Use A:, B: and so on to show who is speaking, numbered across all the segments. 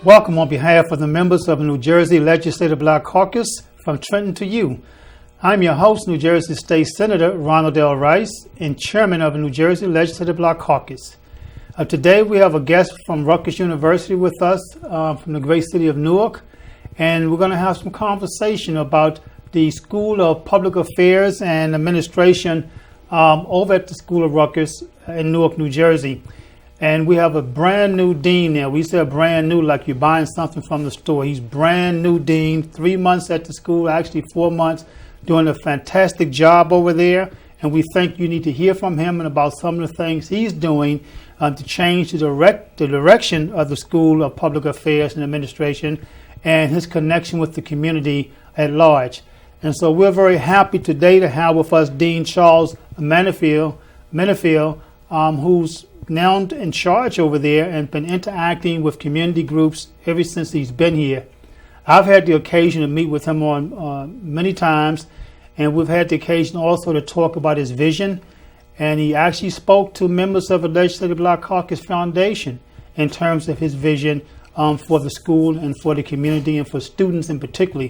A: Welcome on behalf of the members of the New Jersey Legislative Black Caucus from Trenton to you. I'm your host, New Jersey State Senator Ronald Rice, and Chairman of the New Jersey Legislative Black Caucus. Today we have a guest from Rutgers University with us from the great city of Newark, and we're going to have some conversation about the School of Public Affairs and Administration over at the School of Rutgers in Newark, New Jersey. And we have a brand new dean there. We say brand new like you're buying something from the store. He's brand new dean, 3 months at the school, actually 4 months, doing a fantastic job over there. And we think you need to hear from him and about some of the things he's doing to change the direction of the School of Public Affairs and Administration and his connection with the community at large. And so we're very happy today to have with us Dean Charles Menifield, who's now in charge over there and been interacting with community groups ever since he's been here. I've had the occasion to meet with him on many times, and we've had the occasion also to talk about his vision. And he actually spoke to members of the Legislative Black Caucus Foundation in terms of his vision for the school and for the community and for students in particular.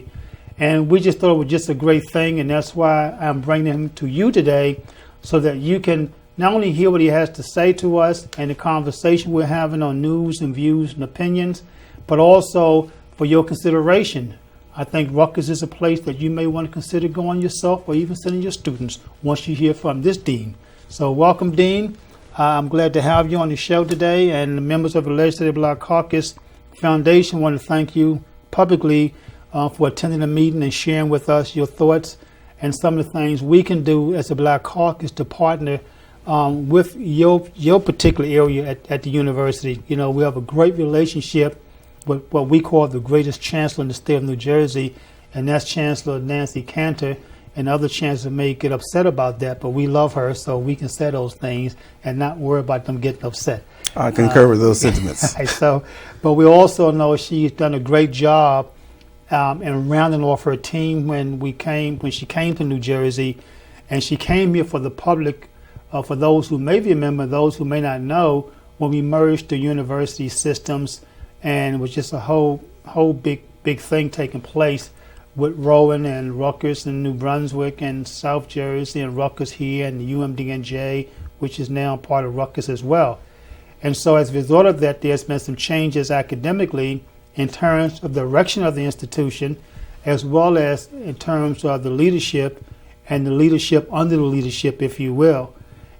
A: And we just thought it was just a great thing, and that's why I'm bringing him to you today so that you can not only hear what he has to say to us and the conversation we're having on news and views and opinions, but also for your consideration. I think Rutgers is a place that you may want to consider going yourself or even sending your students once you hear from this dean. So welcome, Dean. I'm glad to have you on the show today, and the members of the Legislative Black Caucus Foundation want to thank you publicly for attending the meeting and sharing with us your thoughts and some of the things we can do as a Black Caucus to partner with your particular area at the university. You know, we have a great relationship with what we call the greatest chancellor in the state of New Jersey, and that's Chancellor Nancy Cantor, and other chancellors may get upset about that, but we love her, so we can say those things and not worry about them getting upset.
B: I concur with those sentiments.
A: But we also know she's done a great job in rounding off her team when she came to New Jersey, and she came here for the public. For those who may remember, those who may not know, when we merged the university systems, and it was just a whole big thing taking place with Rowan and Rutgers and New Brunswick and South Jersey and Rutgers here and the UMDNJ, which is now part of Rutgers as well. And so as a result of that, there's been some changes academically in terms of the direction of the institution, as well as in terms of the leadership and the leadership under the leadership, if you will.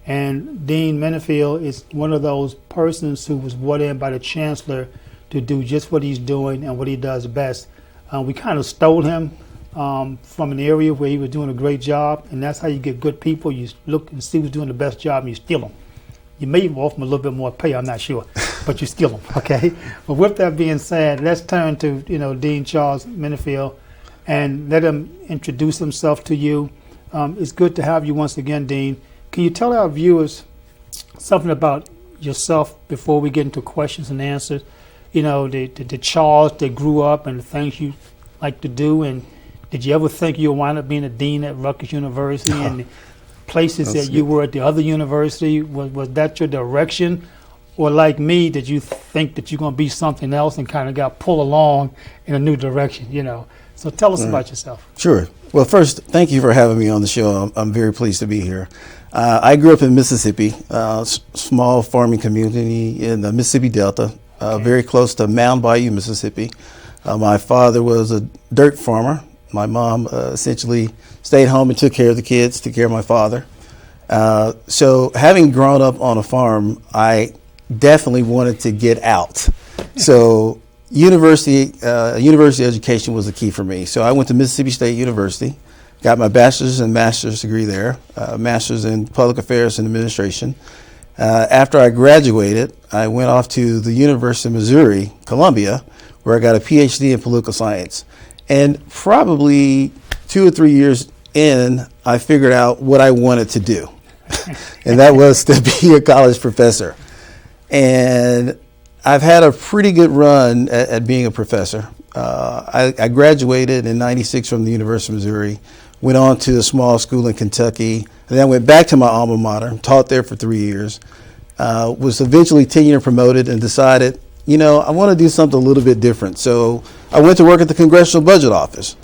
A: And Dean Manifield is one of those persons who was brought in by the chancellor to do just what he's doing and what he does best. We kind of stole him from an area where he was doing a great job, and that's how you get good people. You look and see who's doing the best job, and you steal them. You may even offer them a little bit more pay, I'm not sure, but you steal them, okay? But with that being said, let's turn to Dean Charles Menifield and let him introduce himself to you. It's good to have you once again, Dean. Can you tell our viewers something about yourself before we get into questions and answers? You know, the Charles that grew up and the things you like to do, and did you ever think you'll wind up being a dean at Rutgers University and the places that you were at the other university? Was that your direction? Or like me, did you think that you're going to be something else and kind of got pulled along in a new direction, So tell us about yourself.
B: Sure. Well, first, thank you for having me on the show. I'm very pleased to be here. I grew up in Mississippi, small farming community in the Mississippi Delta, very close to Mound Bayou, Mississippi. My father was a dirt farmer. My mom essentially stayed home and took care of the kids, took care of my father. So having grown up on a farm, I definitely wanted to get out. So university education was the key for me. So I went to Mississippi State University, got my bachelor's and master's degree there, master's in public affairs and administration. After I graduated, I went off to the University of Missouri, Columbia, where I got a PhD in political science. And probably 2 or 3 years in, I figured out what I wanted to do. And that was to be a college professor. And I've had a pretty good run at being a professor. I graduated in '96 from the University of Missouri, went on to a small school in Kentucky, and then went back to my alma mater, taught there for 3 years, was eventually tenure promoted and decided, I want to do something a little bit different. So I went to work at the Congressional Budget Office.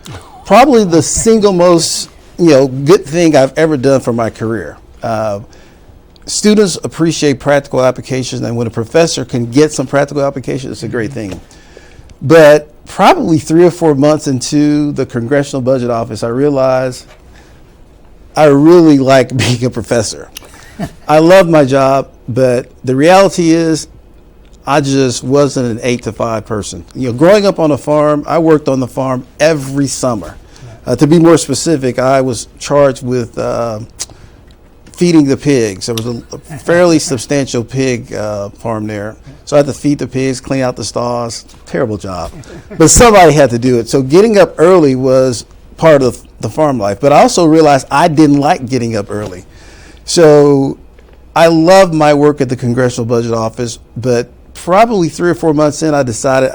B: Probably the single most, good thing I've ever done for my career. Students appreciate practical applications, and when a professor can get some practical applications, it's a great thing. But probably 3 or 4 months into the Congressional Budget Office, I realized I really like being a professor. I love my job, but the reality is I just wasn't an 8 to 5 person. Growing up on a farm, I worked on the farm every summer. To be more specific, I was charged with feeding the pigs. There was a fairly substantial pig farm there. So I had to feed the pigs, clean out the stalls. Terrible job. But somebody had to do it. So getting up early was part of the farm life. But I also realized I didn't like getting up early. So I loved my work at the Congressional Budget Office, but probably 3 or 4 months in, I decided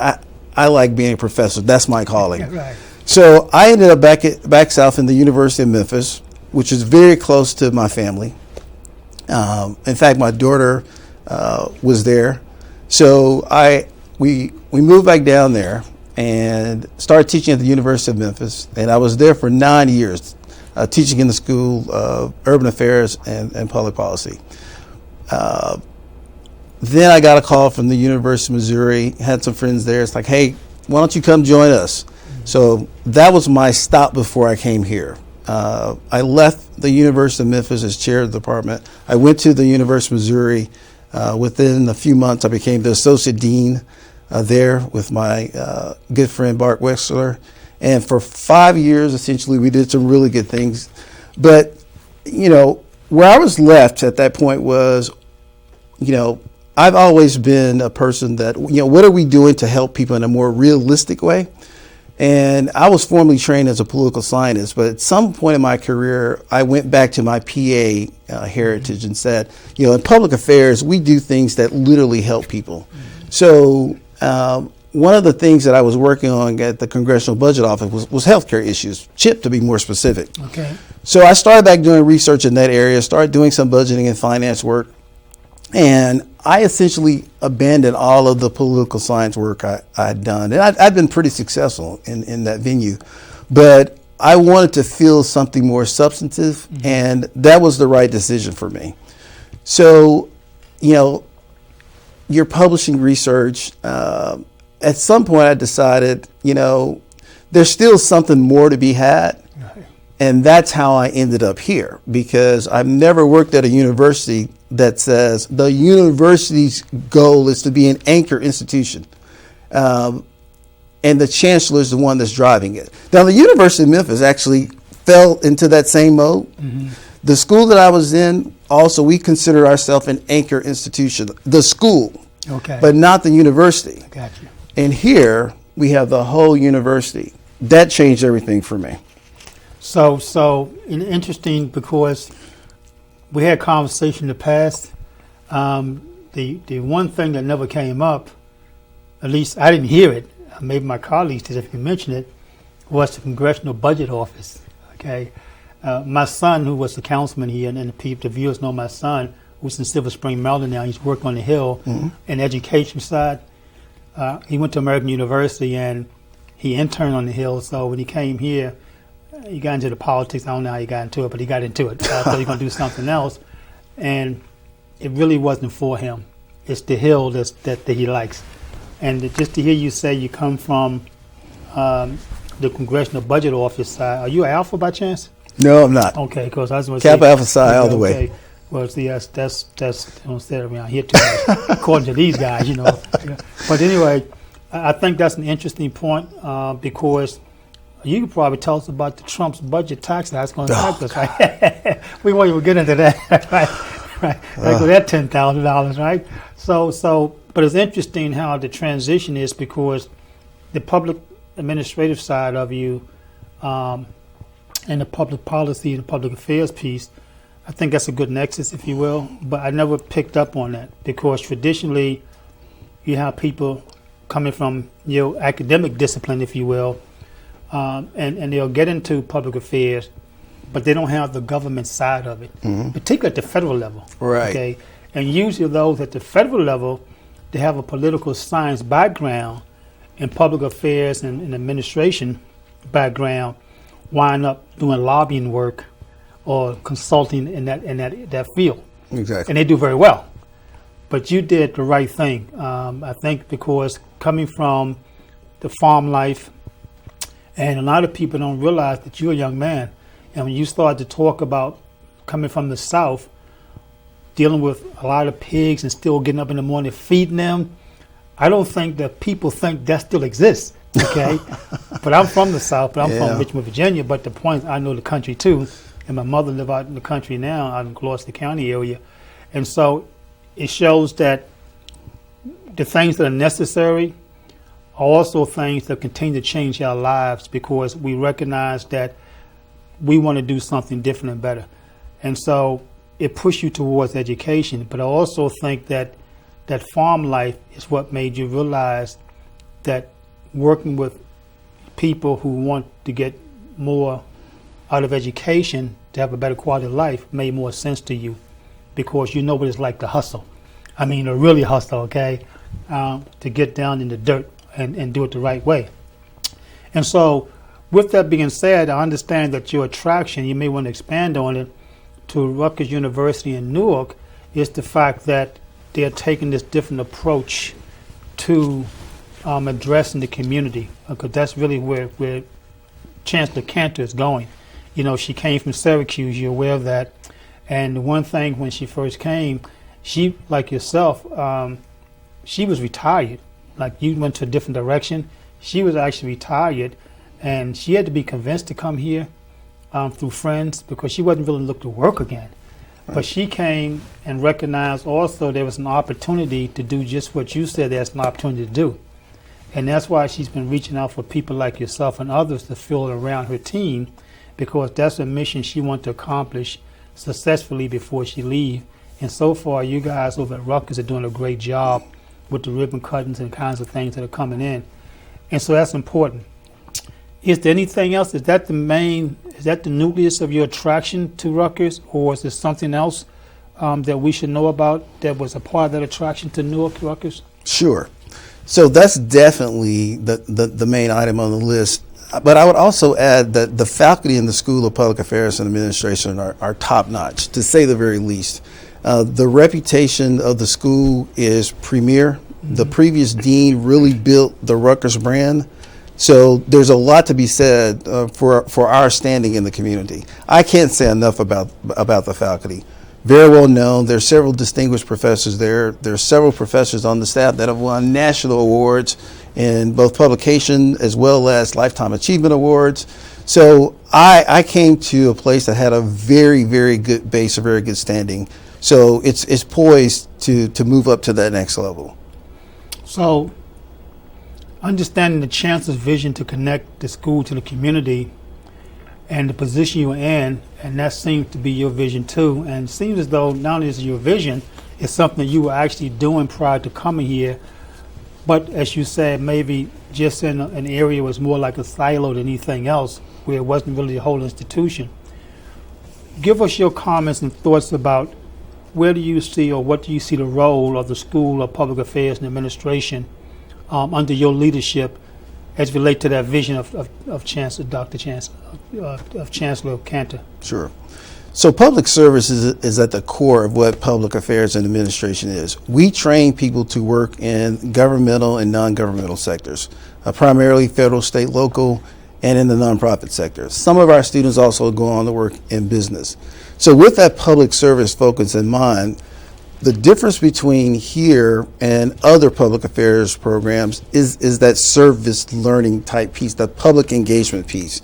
B: I like being a professor. That's my calling.
A: Yeah, right.
B: So I ended up back south in the University of Memphis, which is very close to my family. In fact, my daughter was there. So we moved back down there and started teaching at the University of Memphis. And I was there for 9 years, teaching in the School of Urban Affairs and Public Policy. Then I got a call from the University of Missouri, had some friends there. It's like, hey, why don't you come join us? So that was my stop before I came here. I left the University of Memphis as chair of the department. I went to the University of Missouri. Within a few months, I became the associate dean there with my good friend Bart Wexler. And for 5 years, essentially, we did some really good things. But, where I was left at that point was, I've always been a person that, what are we doing to help people in a more realistic way? And I was formally trained as a political scientist, but at some point in my career, I went back to my PA heritage and said, in public affairs, we do things that literally help people. So one of the things that I was working on at the Congressional Budget Office was healthcare issues, CHIP to be more specific.
A: Okay.
B: So I started back doing research in that area, started doing some budgeting and finance work, and I essentially abandoned all of the political science work I'd done. And I'd been pretty successful in that venue. But I wanted to feel something more substantive, and that was the right decision for me. So, you're publishing research. At some point I decided, there's still something more to be had. And that's how I ended up here, because I've never worked at a university that says the university's goal is to be an anchor institution. And the chancellor is the one that's driving it. Now, the University of Memphis actually fell into that same mode. The school that I was in, also, we consider ourselves an anchor institution, the school, but not the university.
A: Gotcha.
B: And here we have the whole university. That changed everything for me.
A: So interesting, because we had a conversation in the past. The one thing that never came up, at least I didn't hear it, maybe my colleagues did if you mentioned it, was the Congressional Budget Office. Okay, my son, who was the councilman here, and the viewers know my son, who's in Silver Spring, Maryland now. He's worked on the Hill in the education side. He went to American University and he interned on the Hill. So when he came here, he got into the politics. I don't know how he got into it, but he got into it. So I thought he was going to do something else. And it really wasn't for him. It's the Hill that he likes. And just to hear you say you come from the Congressional Budget Office side, are you an Alpha by chance?
B: No, I'm not.
A: Okay, because I was going to say
B: Kappa Alpha Psi all the way.
A: Well, see, that's don't say it around here too much, according to these guys, But anyway, I think that's an interesting point because you could probably tell us about the Trump's budget tax that's going to affect us, right? We won't even get into that, right? Like with that $10,000, right? So, but it's interesting how the transition is, because the public administrative side of you and the public policy and public affairs piece, I think that's a good nexus, if you will. But I never picked up on that, because traditionally you have people coming from academic discipline, if you will, and they'll get into public affairs, but they don't have the government side of it, particularly at the federal level.
B: Right.
A: Okay. And usually those at the federal level to have a political science background and public affairs and administration background wind up doing lobbying work or consulting in that field.
B: Exactly.
A: And they do very well. But you did the right thing. I think because coming from the farm life, and a lot of people don't realize that you're a young man. And when you start to talk about coming from the South, dealing with a lot of pigs and still getting up in the morning feeding them, I don't think that people think that still exists. Okay, but I'm from the South, but I'm from Richmond, Virginia. But the point, I know the country too, and my mother lives out in the country now, out in Gloucester County area, and so it shows that the things that are necessary are also things that continue to change our lives because we recognize that we want to do something different and better, and so it pushes you towards education. But I also think that that farm life is what made you realize that working with people who want to get more out of education to have a better quality of life made more sense to you because you know what it's like to hustle. I mean, to really hustle, okay, to get down in the dirt and do it the right way. And so with that being said, I understand that your attraction, you may want to expand on it, to Rutgers University in Newark is the fact that they're taking this different approach to addressing the community, because that's really where Chancellor Cantor is going. You know, she came from Syracuse, you're aware of that. And the one thing when she first came, she, like yourself, she was retired. Like you went to a different direction. She was actually retired, and she had to be convinced to come here through friends because she wasn't really looking to work again. Right. But she came and recognized also there was an opportunity to do just what you said there's an opportunity to do. And that's why she's been reaching out for people like yourself and others to fill around her team, because that's a mission she wants to accomplish successfully before she leaves. And so far, you guys over at Rutgers are doing a great job with the ribbon cuttings and kinds of things that are coming in. And so that's important. Is there anything else? Is that the nucleus of your attraction to Rutgers, or is there something else that we should know about that was a part of that attraction to Newark, Rutgers?
B: Sure. So that's definitely the main item on the list. But I would also add that the faculty in the School of Public Affairs and Administration are top-notch, to say the very least. The reputation of the school is premier. Mm-hmm. The previous dean really built the Rutgers brand. So there's a lot to be said for our standing in the community. I can't say enough about the faculty. Very well known. There's several distinguished professors there. There's several professors on the staff that have won national awards in both publication as well as Lifetime Achievement Awards. So I came to a place that had a very, very good base, a very good standing. So it's poised to move up to that next level. So understanding the Chancellor's vision to connect the school to the community and the position you're in, and that seems to be your vision too, and it seems as though not only is it your vision, it's something that you were actually doing prior to coming here, but as you said, maybe just in an area was more like a silo than anything else, where it wasn't really the whole institution. Give us your comments and thoughts about where do you see, or what do you see the role of the School of Public Affairs and Administration under your leadership as relate to that vision of Chancellor Cantor? Sure. So public service is at the core of what public affairs and administration is. We train people to work in governmental and non-governmental sectors, primarily federal, state, local, and in the nonprofit sector. Some of our students also go on to work in business. So with that public service focus in mind, the difference between here and other public affairs programs is that service learning type piece, that public engagement piece.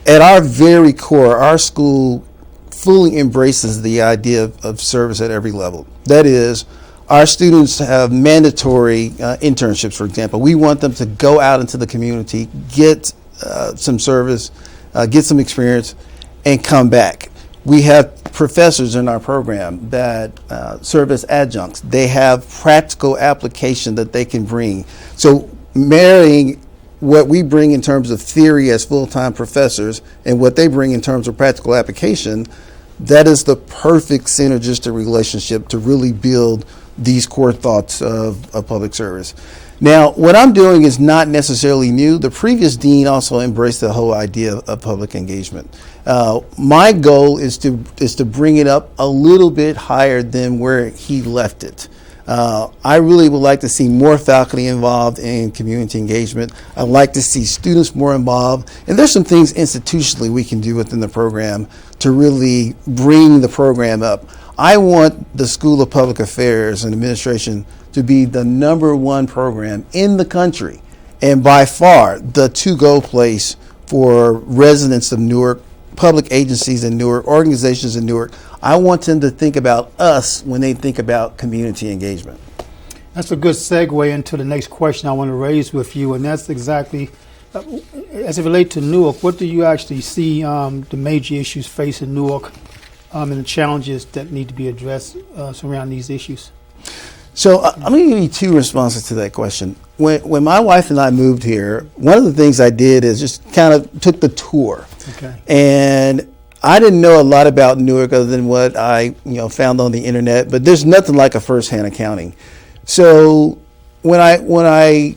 B: At our very core, our school fully embraces the idea of service at every level. That is, our students have mandatory internships, for example. We want them to go out into the community, get some service, get some experience, and come back. We have professors in our program that serve as adjuncts. They have practical application that they can bring. So marrying what we bring in terms of theory as full-time professors and what they bring in terms of practical application, that is the perfect synergistic relationship to really build these core thoughts of public service. Now, what I'm doing is not necessarily new. The previous dean also embraced the whole idea of public engagement. My goal is to bring it up a little bit higher than where he left it. I really would like to see more faculty involved in community engagement. I'd like to see students more involved. And there's some things institutionally we can do within the program to really bring the program up. I want the School of Public Affairs and Administration to be the #1 program in the country, and by far the to-go place for residents of Newark, public agencies in Newark, organizations in Newark. I want them to think about us when they think about community engagement.
A: That's a good segue into the next question I want to raise with you, and that's exactly, as it relates to Newark, what do you actually see the major issues facing Newark and the challenges that need to be addressed surrounding these issues?
B: So I'm going to give you two responses to that question. When my wife and I moved here, one of the things I did is just kind of took the tour.
A: Okay.
B: And I didn't know a lot about Newark other than what I found on the internet, but there's nothing like a first-hand accounting. So when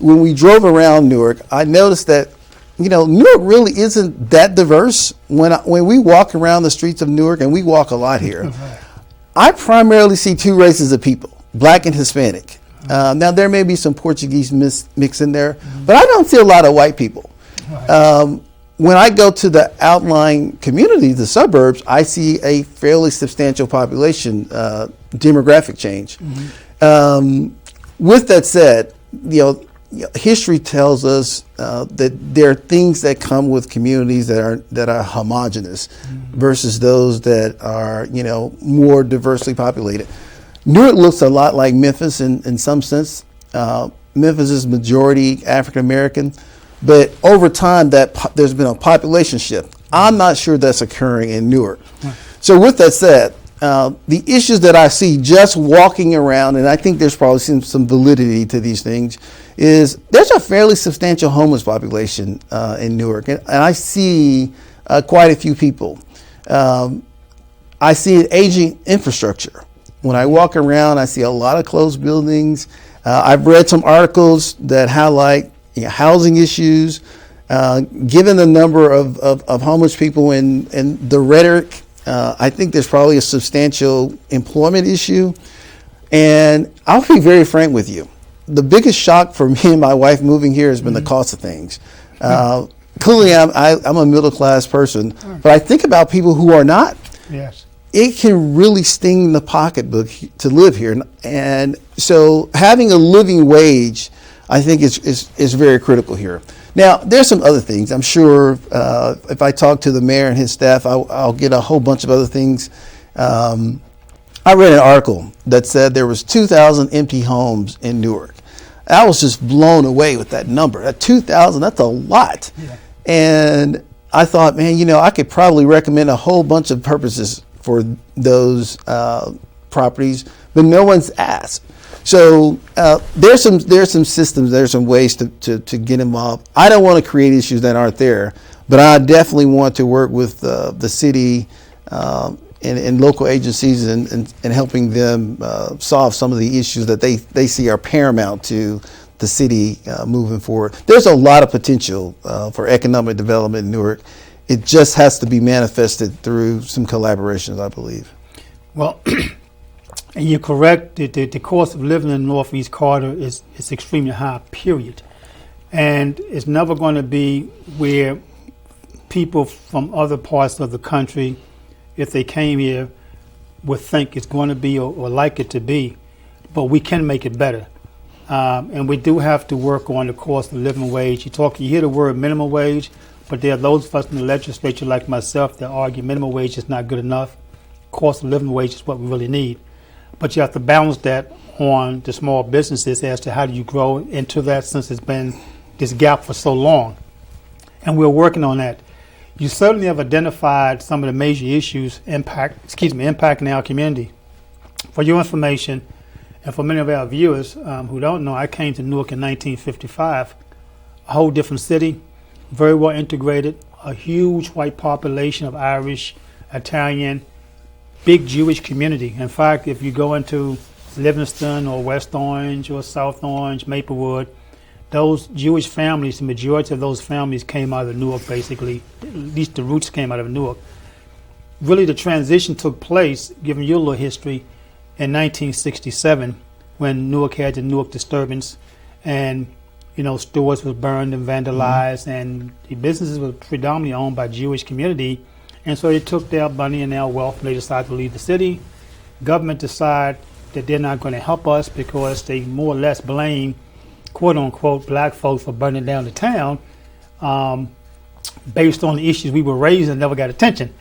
B: we drove around Newark, I noticed that Newark really isn't that diverse. When we walk around the streets of Newark, and we walk a lot here, I primarily see two races of people: Black and Hispanic. Now, there may be some Portuguese mix in there, but I don't see a lot of white people. When I go to the outlying communities, the suburbs, I see a fairly substantial population demographic change. With that said, history tells us that there are things that come with communities that are homogenous versus those that are more diversely populated. Newark looks a lot like Memphis in some sense. Memphis is majority African American, but over time there's been a population shift. I'm not sure that's occurring in Newark. So with that said, the issues that I see just walking around, and I think there's probably some validity to these things, is there's a fairly substantial homeless population in Newark, and I see quite a few people. I see an aging infrastructure. When I walk around, I see a lot of closed buildings. I've read some articles that highlight housing issues. Given the number of homeless people and the rhetoric, I think there's probably a substantial employment issue. And I'll be very frank with you. The biggest shock for me and my wife moving here has been the cost of things. Clearly, I'm a middle-class person, but I think about people who are not.
A: Yes.
B: It can really sting the pocketbook to live here. And so having a living wage, I think is very critical here. Now, there's some other things. I'm sure if I talk to the mayor and his staff, I'll get a whole bunch of other things. I read an article that said there was 2,000 empty homes in Newark. I was just blown away with that number. At 2,000, that's a lot. Yeah. And I thought, man, I could probably recommend a whole bunch of purposes for those properties, but no one's asked. So there's some systems, there's some ways to get involved. I don't want to create issues that aren't there, but I definitely want to work with the city and local agencies and helping them solve some of the issues that they see are paramount to the city moving forward. There's a lot of potential for economic development in Newark. It just has to be manifested through some collaborations, I believe.
A: Well, and you're correct. The cost of living in the Northeast Corridor is extremely high, period. And it's never going to be where people from other parts of the country, if they came here, would think it's going to be or like it to be. But we can make it better. And we do have to work on the cost of living wage. You hear the word minimum wage, but there are those of us in the legislature like myself that argue minimum wage is not good enough. Cost of living wage is what we really need. But you have to balance that on the small businesses as to how do you grow into that, since it's been this gap for so long. And we're working on that. You certainly have identified some of the major issues impacting our community. For your information, and for many of our viewers who don't know, I came to Newark in 1955, a whole different city, very well integrated, a huge white population of Irish, Italian, big Jewish community. In fact, if you go into Livingston or West Orange or South Orange, Maplewood, those Jewish families, the majority of those families came out of Newark, basically. At least the roots came out of Newark. Really, the transition took place, giving you a little history, in 1967 when Newark had the Newark disturbance, and stores were burned and vandalized, and the businesses were predominantly owned by Jewish community, and so they took their money and their wealth and they decided to leave the city. Government decided that they're not going to help us because they more or less blame, quote unquote, black folks for burning down the town based on the issues we were raised and never got attention.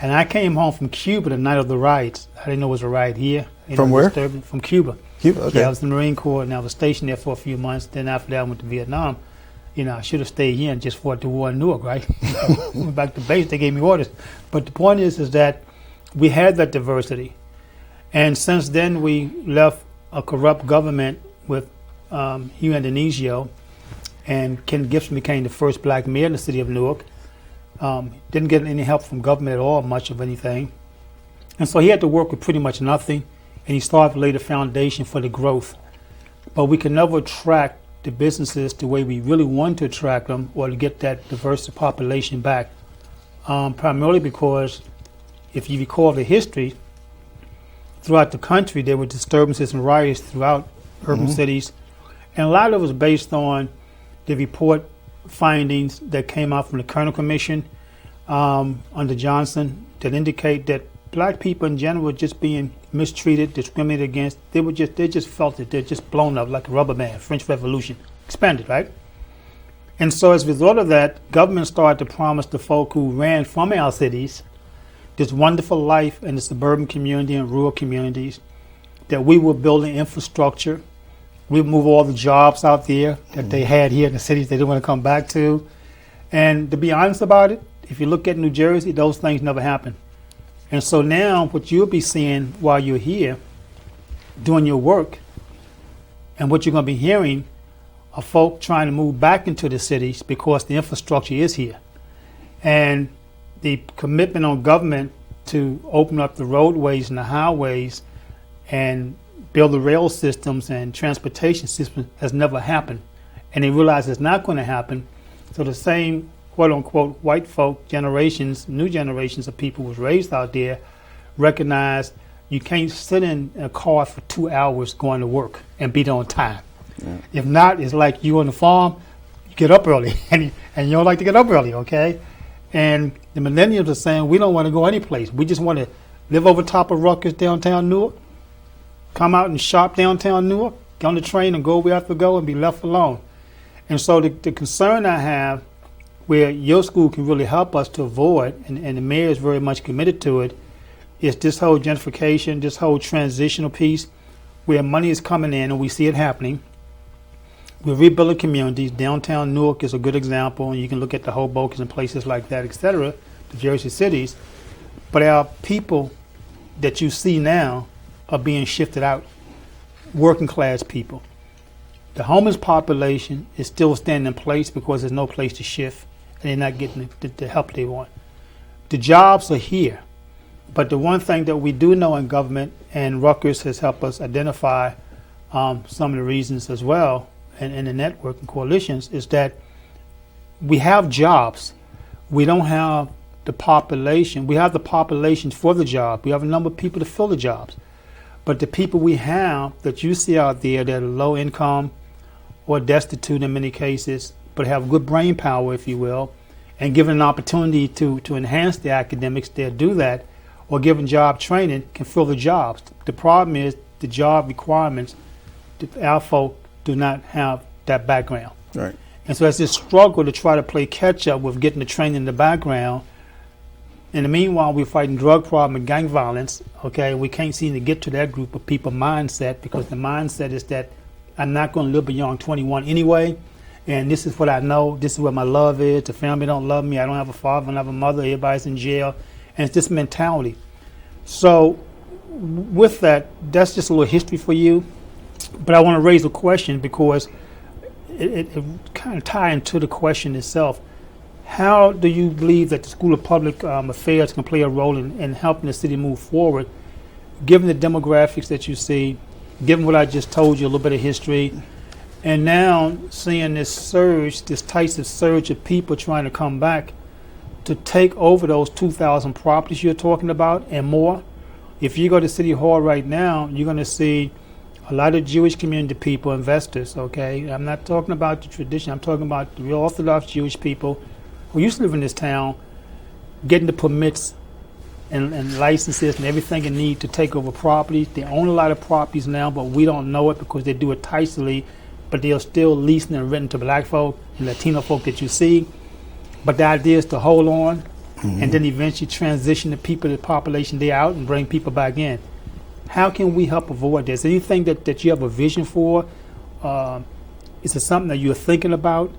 A: And I came home from Cuba the night of the riots. I didn't know it was a riot here.
B: From where?
A: From Cuba.
B: Cuba, okay.
A: Yeah, I was in the Marine Corps and I was stationed there for a few months. Then after that I went to Vietnam. I should have stayed here and just fought the war in Newark, right? Went back to base, they gave me orders. But the point is that we had that diversity. And since then we left a corrupt government with Hugh Andonisio, and Ken Gibson became the first black mayor in the city of Newark. Didn't get any help from government at all, much of anything. And so he had to work with pretty much nothing, and he started to lay the foundation for the growth. But we could never attract the businesses the way we really wanted to attract them or to get that diverse population back, primarily because if you recall the history, throughout the country there were disturbances and riots throughout urban cities, and a lot of it was based on the report findings that came out from the Kerner Commission under Johnson that indicate that black people in general were just being mistreated, discriminated against. They just felt that they're just blown up like a rubber band. French Revolution expanded, right? And so as a result of that, government started to promise the folk who ran from our cities this wonderful life in the suburban community and rural communities, that we were building infrastructure. We would move all the jobs out there that they had here in the cities they didn't want to come back to. And to be honest about it, if you look at New Jersey, those things never happened. And so now what you'll be seeing while you're here doing your work, and what you're going to be hearing are folk trying to move back into the cities because the infrastructure is here. And the commitment on government to open up the roadways and the highways and build the rail systems and transportation systems has never happened. And they realize it's not going to happen. So the same quote-unquote white folk generations, new generations of people who was raised out there, recognize you can't sit in a car for 2 hours going to work and be there on time. Yeah. If not, it's like you on the farm, you get up early, and you don't like to get up early, okay? And the millennials are saying we don't want to go any place. We just want to live over top of Rutgers, downtown Newark, come out and shop downtown Newark, get on the train and go where we have to go and be left alone. And so the concern I have, where your school can really help us to avoid, and the mayor is very much committed to it, is this whole gentrification, this whole transitional piece, where money is coming in and we see it happening. We're rebuilding communities. Downtown Newark is a good example, and you can look at the Hoboken and places like that, etc., the Jersey cities. But our people that you see now are being shifted out, working class people. The homeless population is still standing in place because there's no place to shift, and they're not getting the help they want. The jobs are here, but the one thing that we do know in government, and Rutgers has helped us identify some of the reasons as well, and the network and coalitions, is that we have jobs. We don't have the population. We have the population for the job. We have a number of people to fill the jobs. But the people we have that you see out there that are low income or destitute in many cases, but have good brain power, if you will, and given an opportunity to enhance their academics, they'll do that, or given job training, can fill the jobs. The problem is the job requirements, our folk do not have that background.
B: Right.
A: And so it's this struggle to try to play catch up with getting the training in the background. In the meanwhile, we're fighting drug problem and gang violence, okay? We can't seem to get to that group of people mindset, because the mindset is that I'm not going to live beyond 21 anyway, and this is what I know, this is where my love is, the family don't love me, I don't have a father, I don't have a mother, everybody's in jail, and it's this mentality. So with that, that's just a little history for you, but I want to raise a question because it kind of ties into the question itself. How do you believe that the School of Public Affairs can play a role in helping the city move forward, given the demographics that you see, given what I just told you, a little bit of history, and now seeing this surge, this type of surge of people trying to come back to take over those 2,000 properties you're talking about and more. If you go to City Hall right now, you're going to see a lot of Jewish community people, investors, okay? I'm not talking about the tradition. I'm talking about the real Orthodox Jewish people who used to live in this town, getting the permits and licenses and everything they need to take over properties. They own a lot of properties now, but we don't know it because they do it tightly, but they're still leasing and renting to black folk and Latino folk that you see. But the idea is to hold on and then eventually transition the people, the population there out and bring people back in. How can we help avoid this? Anything that you have a vision for? Is it something that you're thinking about,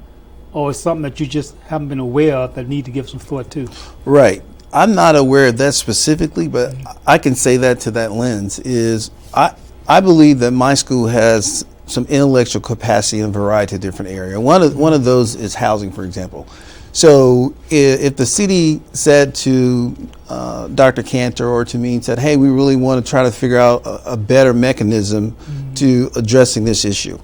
A: or is it something that you just haven't been aware of that need to give some thought to?
B: Right. I'm not aware of that specifically, but I can say that to that lens is I believe that my school has some intellectual capacity in a variety of different areas. One of those is housing, for example. So if the city said to Dr. Cantor or to me and said, hey, we really want to try to figure out a better mechanism to addressing this issue,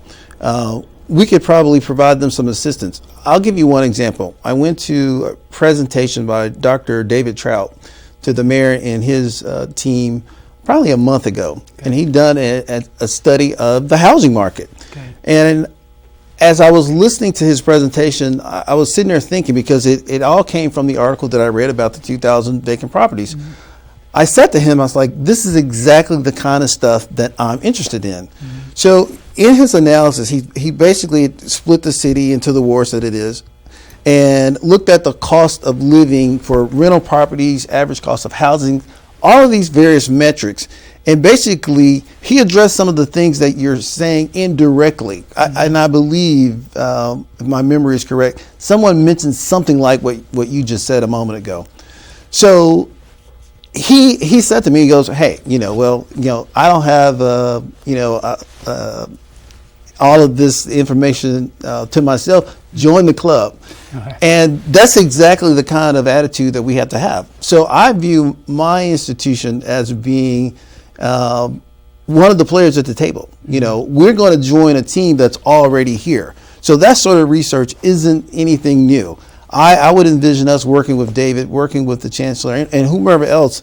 B: we could probably provide them some assistance. I'll give you one example. I went to a presentation by Dr. David Trout to the mayor and his team probably a month ago, and he'd done a study of the housing market. And as I was listening to his presentation, I was sitting there thinking, because it all came from the article that I read about the 2,000 vacant properties. I said to him, I was like, this is exactly the kind of stuff that I'm interested in. So in his analysis, he basically split the city into the wards that it is and looked at the cost of living for rental properties, average cost of housing, all of these various metrics. And basically, he addressed some of the things that you're saying indirectly. And I believe, if my memory is correct, someone mentioned something like what you just said a moment ago. So he said to me, he goes, hey, I don't have, all of this information to myself. Join the club. And that's exactly the kind of attitude that we have to have. So I view my institution as being one of the players at the table. We're going to join a team that's already here. So that sort of research isn't anything new. I would envision us working with David, working with the chancellor and whomever else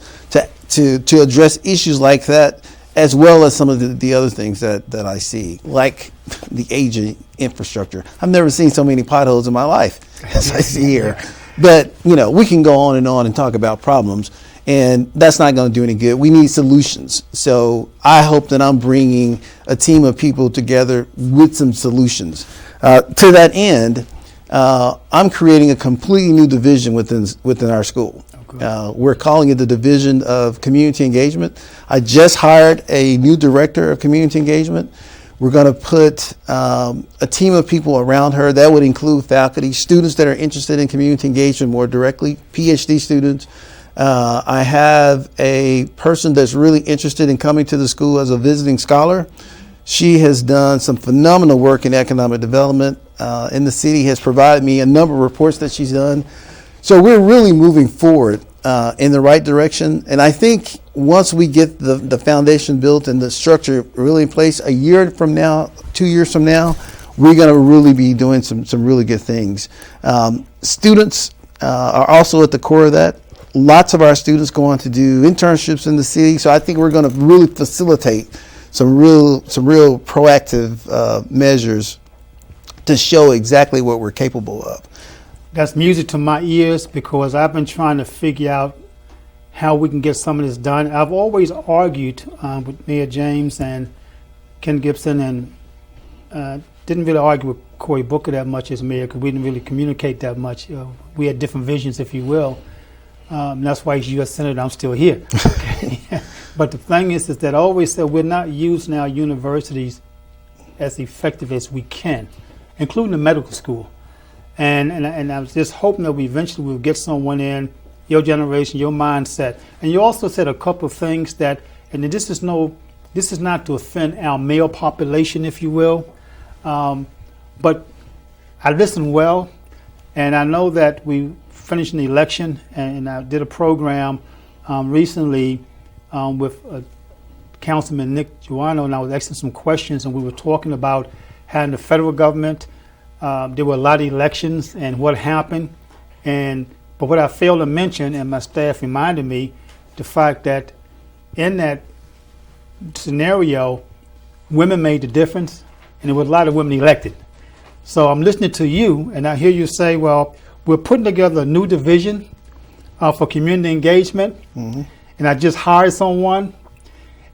B: to address issues like that, as well as some of the other things that I see, like the aging infrastructure. I've never seen so many potholes in my life as I see here. But, we can go on and talk about problems, and that's not going to do any good. We need solutions. So I hope that I'm bringing a team of people together with some solutions. To that end, I'm creating a completely new division within our school. We're calling it the Division of Community Engagement. I just hired a new director of community engagement. We're going to put a team of people around her. That would include faculty, students that are interested in community engagement more directly, PhD students. I have a person that's really interested in coming to the school as a visiting scholar. She has done some phenomenal work in economic development in the city, has provided me a number of reports that she's done. So we're really moving forward in the right direction. And I think once we get the foundation built and the structure really in place, a year from now, 2 years from now, we're going to really be doing some really good things. Students are also at the core of that. Lots of our students go on to do internships in the city. So I think we're going to really facilitate some real proactive measures to show exactly what we're capable of.
A: That's music to my ears, because I've been trying to figure out how we can get some of this done. I've always argued with Mayor James and Ken Gibson, and didn't really argue with Cory Booker that much as mayor, because we didn't really communicate that much. We had different visions, if you will. That's why he's U.S. Senator, I'm still here. But the thing is that I always said we're not using our universities as effective as we can, including the medical school. And I was just hoping that we eventually will get someone in, your generation, your mindset. And you also said a couple of things that, and this is not to offend our male population, if you will, but I listened well, and I know that we finished an election, and I did a program recently with a Councilman Nick Giuano, and I was asking some questions, and we were talking about how in the federal government there were a lot of elections and what happened. But what I failed to mention, and my staff reminded me, the fact that in that scenario, women made the difference, and there were a lot of women elected. So I'm listening to you, and I hear you say, well, we're putting together a new division for community engagement, and I just hired someone,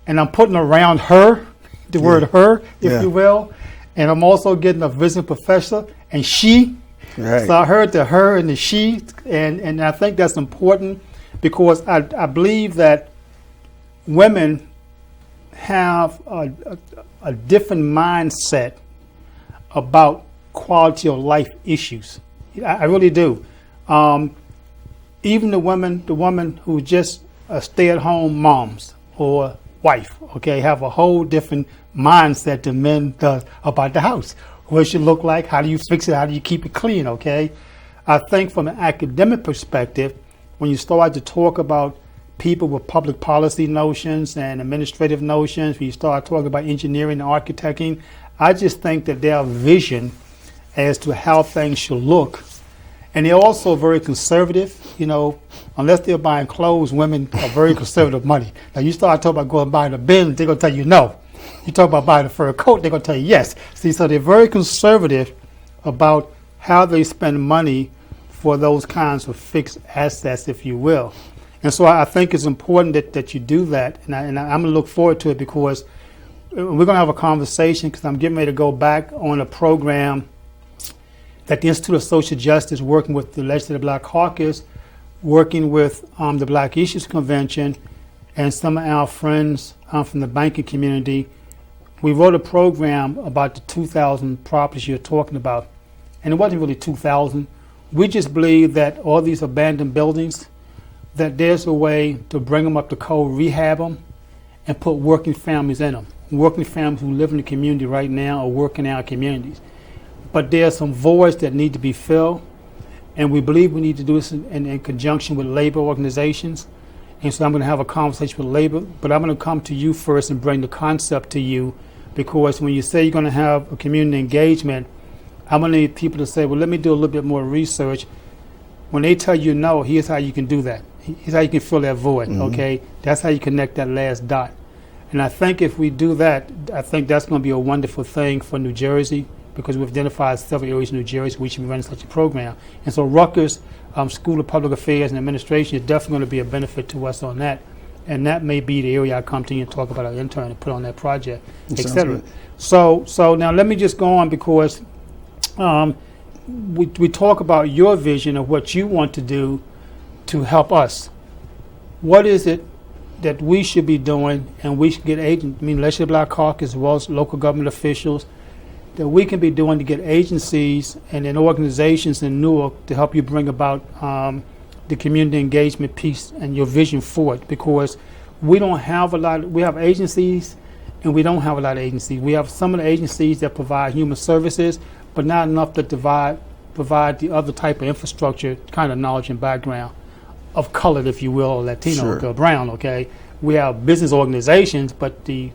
A: and I'm putting around her, the word her, if you will, and I'm also getting a visiting professor, and she. Right. So I heard the her and the she, and I think that's important because I believe that women have a different mindset about quality of life issues. I really do. Even the woman who just stay-at-home moms or wife, okay, have a whole different mindset than men does about the house. What it should look like, how do you fix it, how do you keep it clean, okay? I think from an academic perspective, when you start to talk about people with public policy notions and administrative notions, when you start talking about engineering and architecting, I just think that their vision as to how things should look, and they're also very conservative, you know, unless they're buying clothes, women are very conservative money. Now you start talking about going and buying a Benz, they're going to tell you no. You talk about buying a fur coat, they're going to tell you yes. See, so they're very conservative about how they spend money for those kinds of fixed assets, if you will. And so I think it's important that you do that, and I'm going to look forward to it because we're going to have a conversation because I'm getting ready to go back on a program that the Institute of Social Justice, working with the Legislative Black Caucus, working with the Black Issues Convention, and some of our friends from the banking community, we wrote a program about the 2,000 properties you're talking about. And it wasn't really 2,000. We just believe that all these abandoned buildings, that there's a way to bring them up to code, rehab them, and put working families in them. Working families who live in the community right now or work in our communities. But there are some voids that need to be filled, and we believe we need to do this in conjunction with labor organizations. And so I'm going to have a conversation with labor, but I'm going to come to you first and bring the concept to you, because when you say you're going to have a community engagement, I'm going to need people to say, well, let me do a little bit more research. When they tell you no, here's how you can do that. Here's how you can fill that void, okay? That's how you connect that last dot. And I think if we do that, I think that's going to be a wonderful thing for New Jersey, because we've identified several areas in New Jersey we should be running such a program. And so Rutgers School of Public Affairs and Administration is definitely going to be a benefit to us on that. And that may be the area I come to you and talk about our intern and put on that project, et cetera. So now let me just go on, because we talk about your vision of what you want to do to help us. What is it that we should be doing, and we should get agents, Legislative Black Caucus as well as local government officials, that we can be doing to get agencies and then organizations in Newark to help you bring about the community engagement piece and your vision for it, because we don't have a lot. We have agencies, and we don't have a lot of agencies. We have some of the agencies that provide human services, but not enough to provide the other type of infrastructure, kind of knowledge and background of color, if you will, or Latino or brown, okay? We have business organizations, but the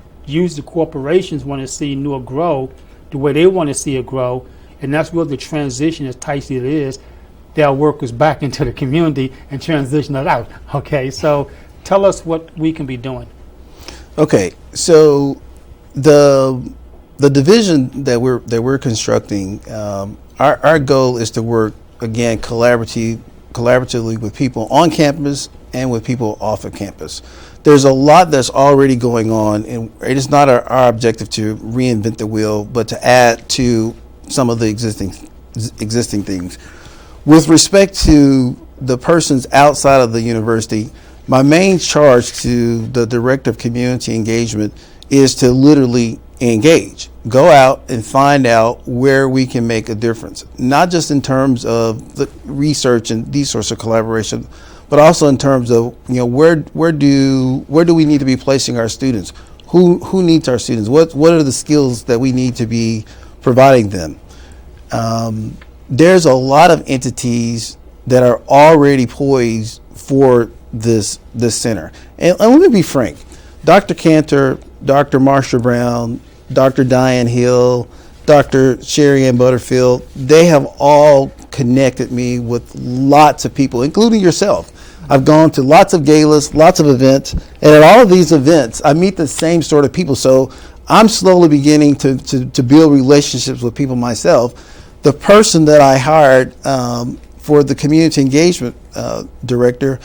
A: corporations want to see Newark grow the way they want to see it grow, and that's where the transition, as tight as it is, their workers back into the community and transition it out. Okay, so tell us what we can be doing. Okay, so the division that we're constructing, our goal is to work again collaboratively with people on campus and with people off of campus. There's a lot that's already going on, and it is not our objective to reinvent the wheel, but to add to some of the existing things. With respect to the persons outside of the university, my main charge to the Director of Community Engagement is to literally engage. Go out and find out where we can make a difference, not just in terms of the research and these sorts of collaboration, but also in terms of, where do we need to be placing our students? Who needs our students? What are the skills that we need to be providing them? There's a lot of entities that are already poised for this center. And let me be frank.
B: Dr. Cantor, Dr. Marsha Brown, Dr. Diane Hill, Dr. Sherry Ann Butterfield, they have all connected me with lots of people, including yourself. I've gone to lots of galas, lots of events, and at all of these events, I meet the same sort of people. So I'm slowly beginning to build relationships with people myself. The person that I hired for the community engagement director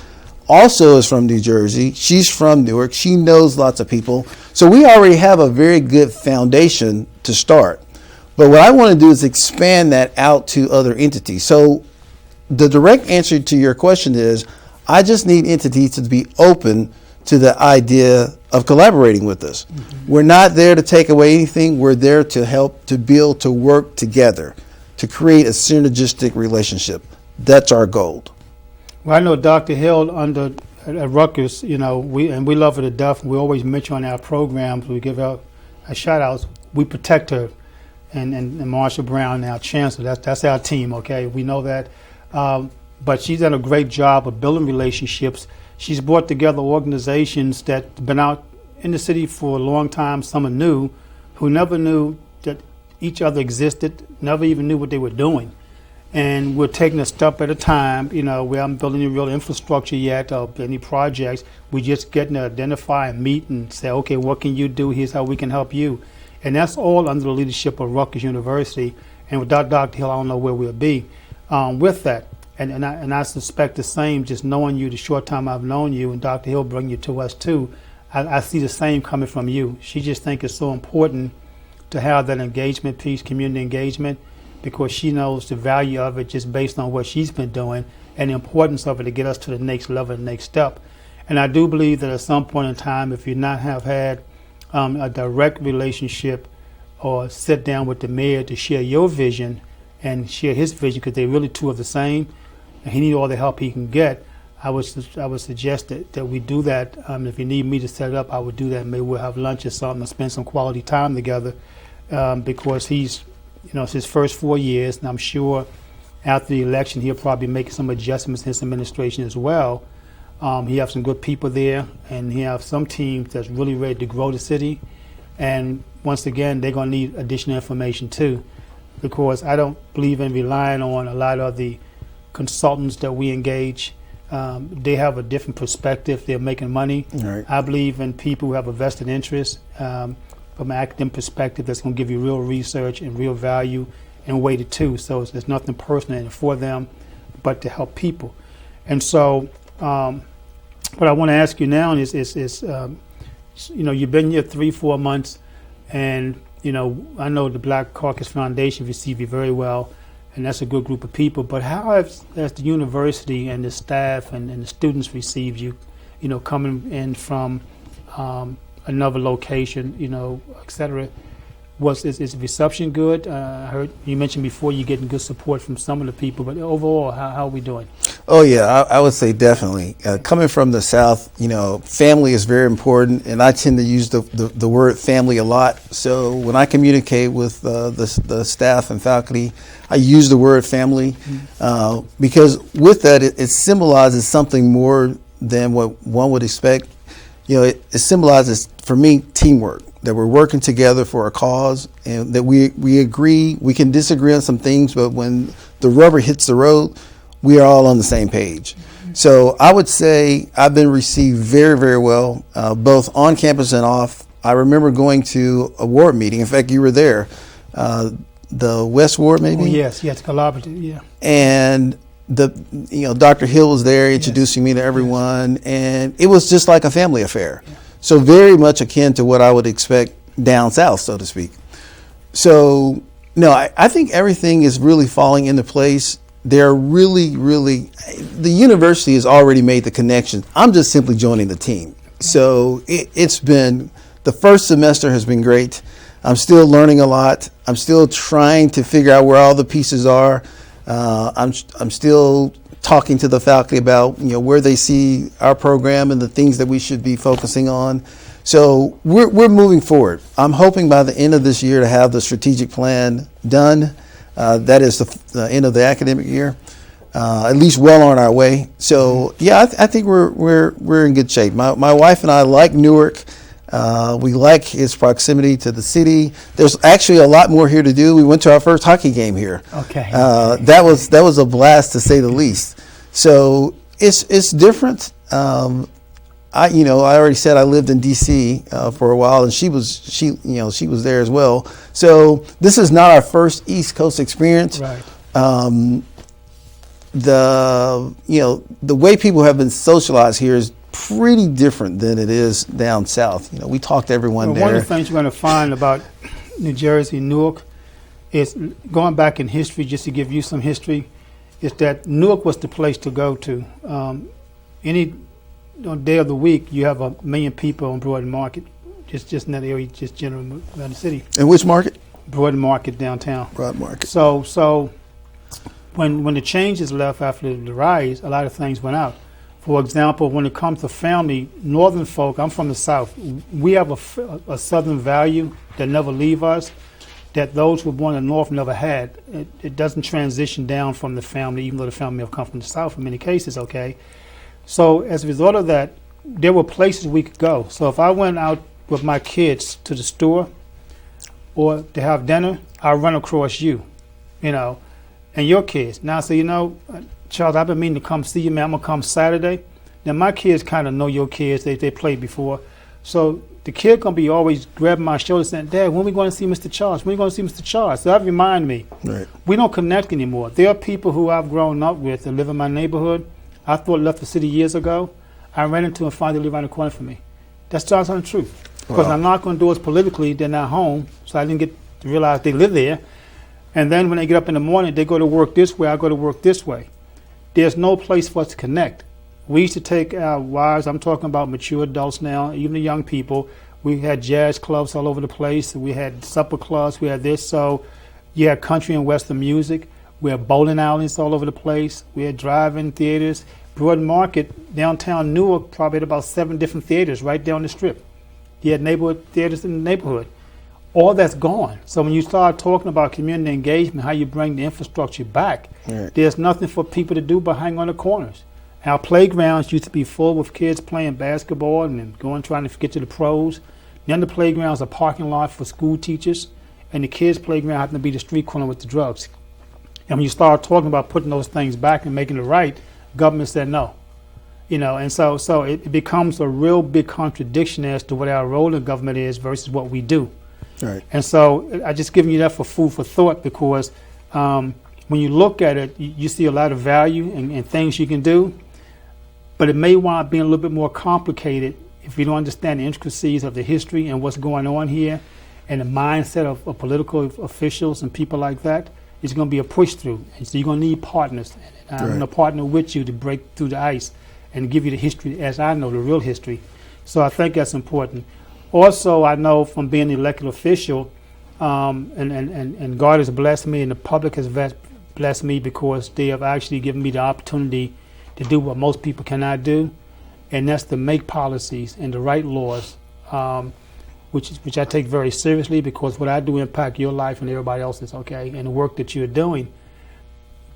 B: also is from New Jersey. She's from Newark. She knows lots of people. So we already have a very good foundation to start. But what I want to do is expand that out to other entities. So the direct answer to your question is, I just need entities to be open to the idea of collaborating with us. Mm-hmm. We're not there to take away anything. We're there to help, to build, to work together, to create a synergistic relationship. That's our goal.
A: Well, I know Dr. Hill at Rutgers, we love her to death. We always mention on our programs, we give her a shout outs. We protect her, and Marsha Brown, our chancellor. That's our team. Okay, we know that. But she's done a great job of building relationships. She's brought together organizations that have been out in the city for a long time. Some are new, who never knew that each other existed, never even knew what they were doing. And we're taking a step at a time. We haven't built any real infrastructure yet of any projects. We're just getting to identify and meet and say, okay, what can you do? Here's how we can help you. And that's all under the leadership of Rutgers University. And without Dr. Hill, I don't know where we'll be with that. And I suspect the same, just knowing you the short time I've known you, and Dr. Hill bring you to us too, I see the same coming from you. She just think it's so important to have that engagement piece, community engagement, because she knows the value of it just based on what she's been doing and the importance of it to get us to the next level, the next step. And I do believe that at some point in time, if you not have had a direct relationship or sit down with the mayor to share your vision and share his vision, because they're really two of the same, and he needs all the help he can get, I would suggest that we do that. If you need me to set it up, I would do that. Maybe we'll have lunch or something and spend some quality time together, because he's, it's his first 4 years, and I'm sure after the election he'll probably make some adjustments in his administration as well. He has some good people there, and he has some teams that's really ready to grow the city. And once again, they're going to need additional information too, because I don't believe in relying on a lot of the consultants that we engage. They have a different perspective. They're making money.
B: Right.
A: I believe in people who have a vested interest from an academic perspective that's going to give you real research and real value and weighted too. So there's nothing personal in it for them but to help people. And so what I want to ask you now is you've been here 3-4 months, and I know the Black Caucus Foundation received you very well, and that's a good group of people. But how has the university and the staff and the students received you, coming in from another location, et cetera? Is the reception good? I heard you mentioned before you're getting good support from some of the people, but overall, how are we doing?
B: Oh, yeah, I would say definitely. Coming from the South, family is very important, and I tend to use the word family a lot. So when I communicate with the staff and faculty, I use the word family, because with that, it symbolizes something more than what one would expect. It symbolizes, for me, teamwork, that we're working together for a cause, and that we agree. We can disagree on some things, but when the rubber hits the road, we are all on the same page. So I would say I've been received very, very well, both on campus and off. I remember going to a ward meeting. In fact, you were there, the West Ward, maybe?
A: Oh, yes, collaborative, yeah.
B: And Dr. Hill was there introducing me to everyone, and it was just like a family affair. Yeah. So very much akin to what I would expect down south, so to speak. So, no, I think everything is really falling into place. They're really, the university has already made the connection. I'm just simply joining the team. So it's been, the first semester has been great. I'm still learning a lot. I'm still trying to figure out where all the pieces are. I'm still talking to the faculty about where they see our program and the things that we should be focusing on. So we're moving forward. I'm hoping by the end of this year to have the strategic plan done. That is the end of the academic year, at least well on our way. So yeah, I think we're in good shape. My wife and I like Newark. We like its proximity to the city. There's actually a lot more here to do. We went to our first hockey game here.
A: Okay.
B: That was a blast, to say the least. So it's different. I already said I lived in D.C. For a while, and she was there as well. So this is not our first East Coast experience.
A: Right.
B: The way people have been socialized here is pretty different than it is down south. We talk to everyone there.
A: One of the things you're going to find about New Jersey, Newark, is going back in history, just to give you some history, is that Newark was the place to go to. Any day of the week, you have 1 million people on Broad Market, just in that area, just generally around the city.
B: And which market?
A: Broad Market downtown.
B: Broad Market.
A: So when the changes left after the rise, a lot of things went out. For example, when it comes to family, northern folk, I'm from the South, we have a southern value that never leave us, that those who were born in the North never had. It doesn't transition down from the family, even though the family may have come from the South in many cases, okay? So as a result of that, there were places we could go. So if I went out with my kids to the store or to have dinner, I'd run across you, and your kids. Now, so, Charles, I've been meaning to come see you, man. I'm going to come Saturday. Now, my kids kind of know your kids. They played before. So the kid going to be always grabbing my shoulder saying, Dad, when are we going to see Mr. Charles? When are we going to see Mr. Charles? So that remind me.
B: Right.
A: We don't connect anymore. There are people who I've grown up with that live in my neighborhood. I thought left the city years ago. I ran into and found they live around the corner from me. That's just untrue. Because I'm not going to do it politically. They're not home. So I didn't get to realize they live there. And then when they get up in the morning, they go to work this way, I go to work this way. There's no place for us to connect. We used to take our wives, I'm talking about mature adults now, even the young people. We had jazz clubs all over the place. We had supper clubs. We had this. So you had country and western music. We had bowling alleys all over the place. We had drive-in theaters. Broad Market, downtown Newark, probably had about 7 different theaters right down the strip. You had neighborhood theaters in the neighborhood. All that's gone. So when you start talking about community engagement, how you bring the infrastructure back, right, there's nothing for people to do but hang on the corners. Our playgrounds used to be full with kids playing basketball and trying to get to the pros. Then the playgrounds are parking lot for school teachers, and the kids' playground happened to be the street corner with the drugs. And when you start talking about putting those things back and making it right, government said no. And so it becomes a real big contradiction as to what our role in government is versus what we do.
B: Right.
A: And so I just giving you that for food for thought, because when you look at it, you see a lot of value and things you can do, but it may wind up being a little bit more complicated if you don't understand the intricacies of the history and what's going on here and the mindset of political officials and people like that. It's going to be a push through. And so you're going to need partners. And I'm going to partner with you to break through the ice and give you the history as I know, the real history. So I think that's important. Also, I know from being an elected official, and God has blessed me and the public has blessed me because they have actually given me the opportunity to do what most people cannot do, and that's to make policies and to write laws, which I take very seriously, because what I do impact your life and everybody else's, okay, and the work that you're doing.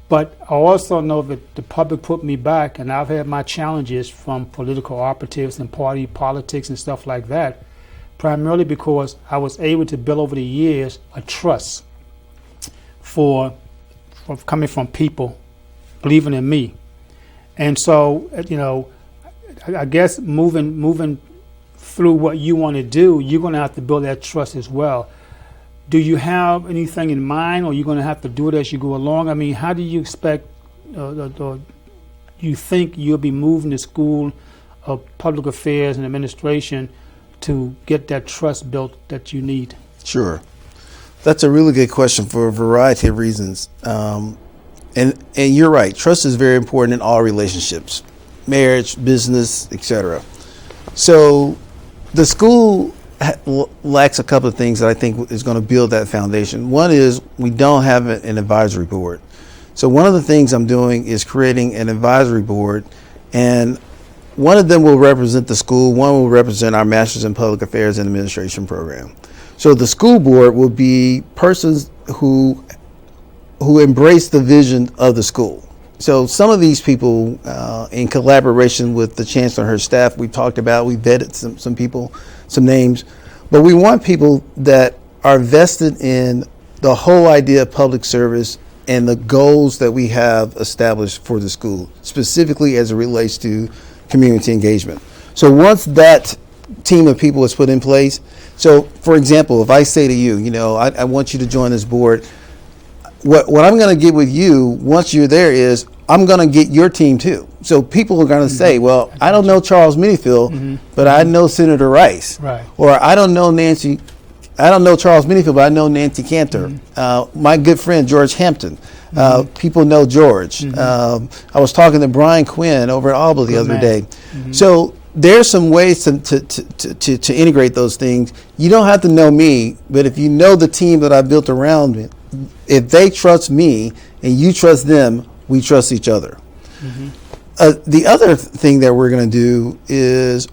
A: But I also know that the public put me back, and I've had my challenges from political operatives and party politics and stuff like that, primarily because I was able to build over the years a trust for coming from people believing in me. And so, I guess moving through what you want to do, you're going to have to build that trust as well. Do you have anything in mind, or are you going to have to do it as you go along? I mean, how do you expect, or you think you'll be moving the School of Public Affairs and Administration to get that trust built that you need?
B: Sure. That's a really good question for a variety of reasons. And you're right. Trust is very important in all relationships, marriage, business, etc. So the school lacks a couple of things that I think is going to build that foundation. One is we don't have an advisory board. So one of the things I'm doing is creating an advisory board, and one of them will represent the school, one will represent our Master's in Public Affairs and Administration program. So the school board will be persons who embrace the vision of the school. So some of these people, in collaboration with the chancellor and her staff, we talked about, we vetted some people, some names, but we want people that are vested in the whole idea of public service and the goals that we have established for the school, specifically as it relates to community engagement. So once that team of people is put in place, so for example, if I say to you, I want you to join this board, what I'm going to get with you once you're there is I'm going to get your team too. So people are going to say, well, I don't know Charles Menifield, but I know Senator Rice.
A: Right.
B: Or I don't know Charles Menifield, but I know Nancy Cantor. My good friend, George Hampton. People know George. I was talking to Brian Quinn over at Alba the other day. So there's some ways to integrate those things. You don't have to know me, but if you know the team that I built around me, if they trust me and you trust them, we trust each other. The other thing that we're going to do is,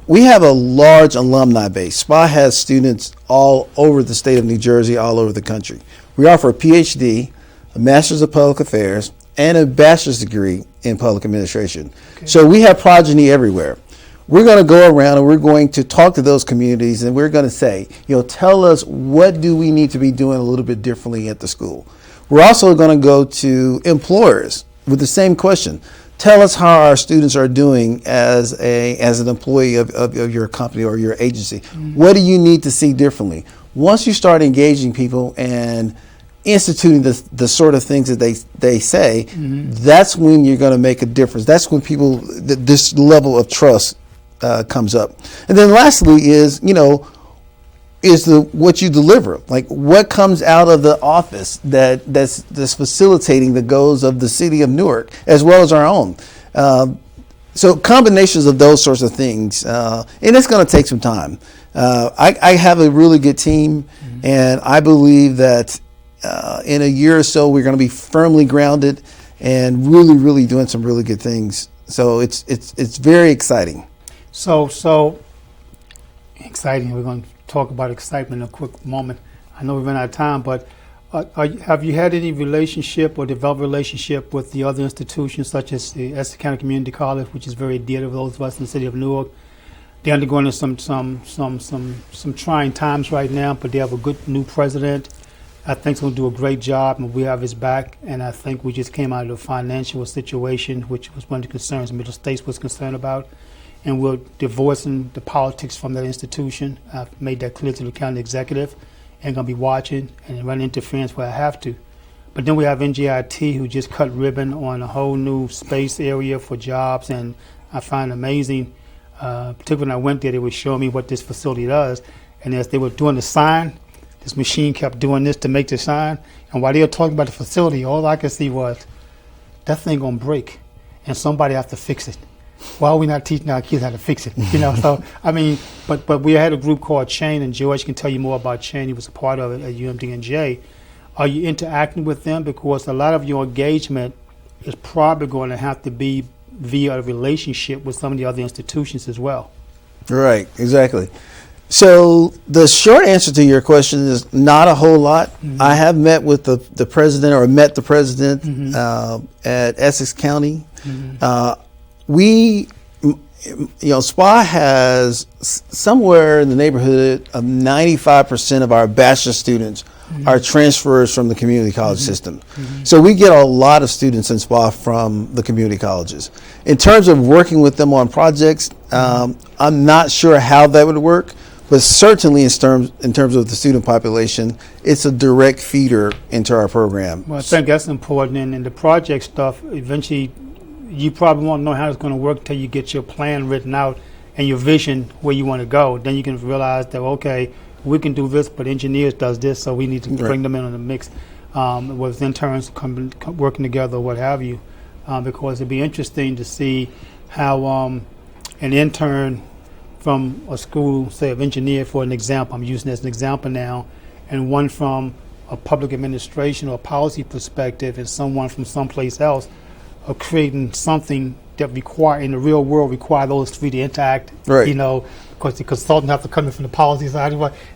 B: we have a large alumni base. SPAA has students all over the state of New Jersey, all over the country. We offer a PhD, a Master's of Public Affairs, and a bachelor's degree in public administration. Okay. So we have progeny everywhere. We're going to go around and we're going to talk to those communities and we're going to say, tell us what do we need to be doing a little bit differently at the school. We're also going to go to employers with the same question. Tell us how our students are doing as an employee of your company or your agency. What do you need to see differently? Once you start engaging people and instituting the sort of things that they say, that's when you're going to make a difference. That's when this level of trust comes up. And then lastly is what you deliver, like what comes out of the office that's facilitating the goals of the city of Newark as well as our own. So combinations of those sorts of things, and it's going to take some time. I have a really good team, and I believe that in a year or so we're going to be firmly grounded and really, really doing some really good things. So it's very exciting.
A: So exciting. We're going to talk about excitement in a quick moment. I know we've run out of time, but have you had any relationship or developed relationship with the other institutions, such as the Essex County Community College, which is very dear to those of us in the city of Newark? They're undergoing some trying times right now, but they have a good new president. I think he's going to do a great job, and we have his back. And I think we just came out of a financial situation, which was one of the concerns Middle States was concerned about. And we're divorcing the politics from that institution. I've made that clear to the county executive. And going to be watching and run interference where I have to. But then we have NJIT, who just cut ribbon on a whole new space area for jobs. And I find it amazing, particularly when I went there, they were showing me what this facility does. And as they were doing the sign, this machine kept doing this to make the sign. And while they were talking about the facility, all I could see was, that thing going to break. And somebody has to fix it. Why are we not teaching our kids how to fix it? So I mean, but we had a group called Chain, and George can tell you more about Chain. He was a part of it at UMDNJ. Are you interacting with them? Because a lot of your engagement is probably going to have to be via a relationship with some of the other institutions as well. Right,
B: exactly. So the short answer to your question is not a whole lot. I have met with the president, or met the president at Essex County. SPAA has somewhere in the neighborhood of 95% of our bachelor students are transfers from the community college system. So we get a lot of students in SPAA from the community colleges. In terms of working with them on projects, I'm not sure how that would work, but certainly in terms of the student population, it's a direct feeder into our program.
A: Well, I think that's important. And in the project stuff, eventually, you probably won't know how it's going to work until you get your plan written out and your vision where you want to go. Then you can realize that, okay, we can do this, but engineers does this, so we need to bring them in on the mix with interns working together or what have you, because it'd be interesting to see how an intern from a school, say of engineer for an example, I'm using it as an example now, and one from a public administration or policy perspective and someone from someplace else, of creating something that in the real world require those three to interact, because the consultant have to come in from the policy side,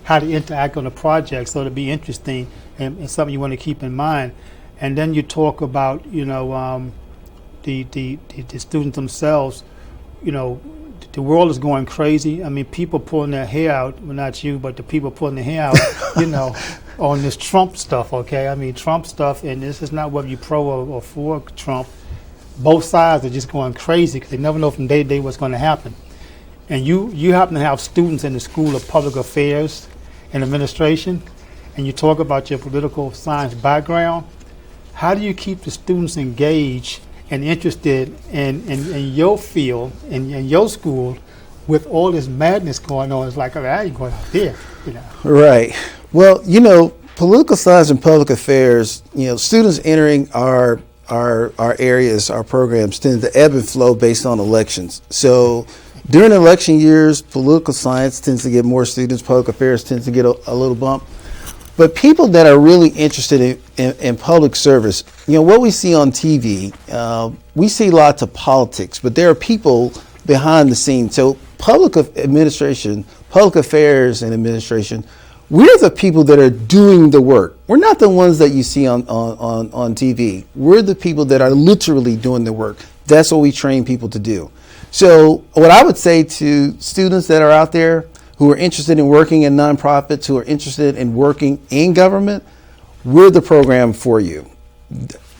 A: how to interact on a project. So it'll be interesting and something you want to keep in mind. And then you talk about, the students themselves. The world is going crazy. I mean, people pulling their hair out. Well, not you, but the people pulling their hair out. On this Trump stuff. Okay, I mean Trump stuff, and this is not whether you pro or for Trump. Both sides are just going crazy because they never know from day to day what's going to happen. And you happen to have students in the School of Public Affairs and Administration, and you talk about your political science background. How do you keep the students engaged and interested in your field, in your school, with all this madness going on? It's like, I ain't going out there,
B: Right. Well, political science and public affairs, students entering our areas, our programs tend to ebb and flow based on elections. So during election years, political science tends to get more students, public affairs tends to get a little bump. But people that are really interested in public service, what we see on TV, we see lots of politics, but there are people behind the scenes. So public administration, public affairs and administration, we're the people that are doing the work. We're not the ones that you see on TV. We're the people that are literally doing the work. That's what we train people to do. So what I would say to students that are out there who are interested in working in nonprofits, who are interested in working in government, we're the program for you.